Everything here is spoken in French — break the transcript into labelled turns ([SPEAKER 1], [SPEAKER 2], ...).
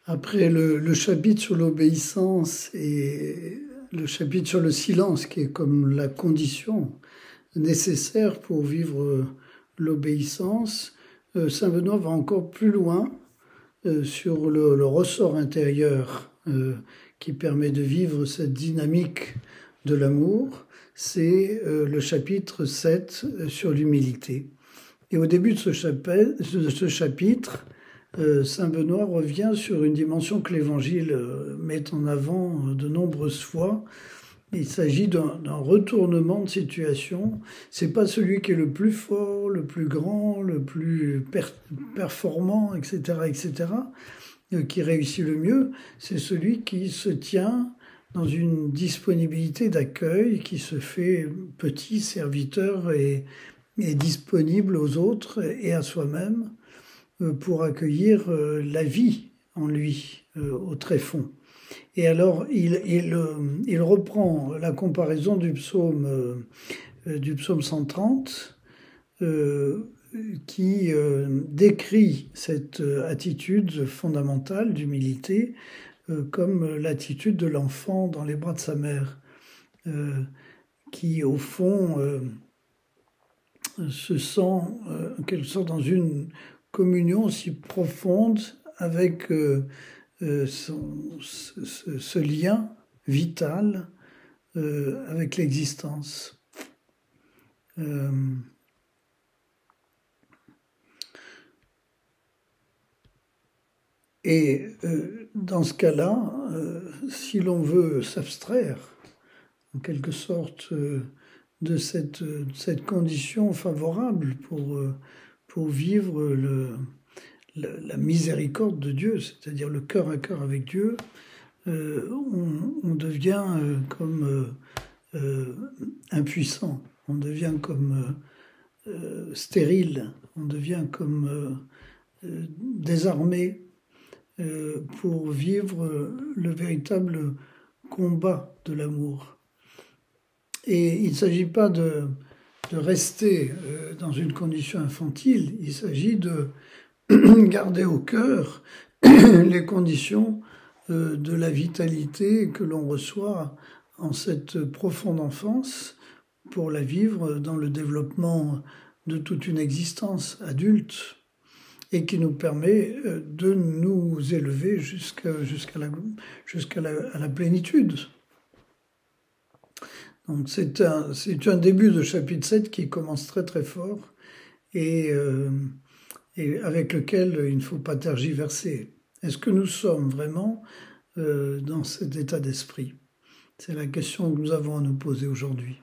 [SPEAKER 1] Après le chapitre sur l'obéissance et le chapitre sur le silence, qui est comme la condition nécessaire pour vivre l'obéissance, Saint Benoît va encore plus loin sur le ressort intérieur qui permet de vivre cette dynamique de l'amour. C'est le chapitre 7 sur l'humilité. Et au début de ce chapitre, Saint Benoît revient sur une dimension que l'Évangile met en avant de nombreuses fois. Il s'agit d'un retournement de situation. C'est pas celui qui est le plus fort, le plus grand, le plus performant, etc., qui réussit le mieux. C'est celui qui se tient dans une disponibilité d'accueil, qui se fait petit serviteur et disponible aux autres et à soi-même pour accueillir la vie en lui au tréfonds. Et alors, il reprend la comparaison du psaume 130, qui décrit cette attitude fondamentale d'humilité comme l'attitude de l'enfant dans les bras de sa mère, qui, au fond, se sent en quelque sorte dans une communion si profonde avec ce lien vital avec l'existence. Et dans ce cas-là, si l'on veut s'abstraire, en quelque sorte, de cette condition favorable pour vivre la miséricorde de Dieu, c'est-à-dire le cœur à cœur avec Dieu, on devient comme impuissant, on devient comme stérile, on devient comme désarmé pour vivre le véritable combat de l'amour. Et il ne s'agit pas de rester dans une condition infantile, il s'agit de garder au cœur les conditions de la vitalité que l'on reçoit en cette profonde enfance pour la vivre dans le développement de toute une existence adulte et qui nous permet de nous élever jusqu'à la plénitude. Donc c'est un début de chapitre 7 qui commence très très fort et avec lequel il ne faut pas tergiverser. Est-ce que nous sommes vraiment dans cet état d'esprit ? C'est la question que nous avons à nous poser aujourd'hui.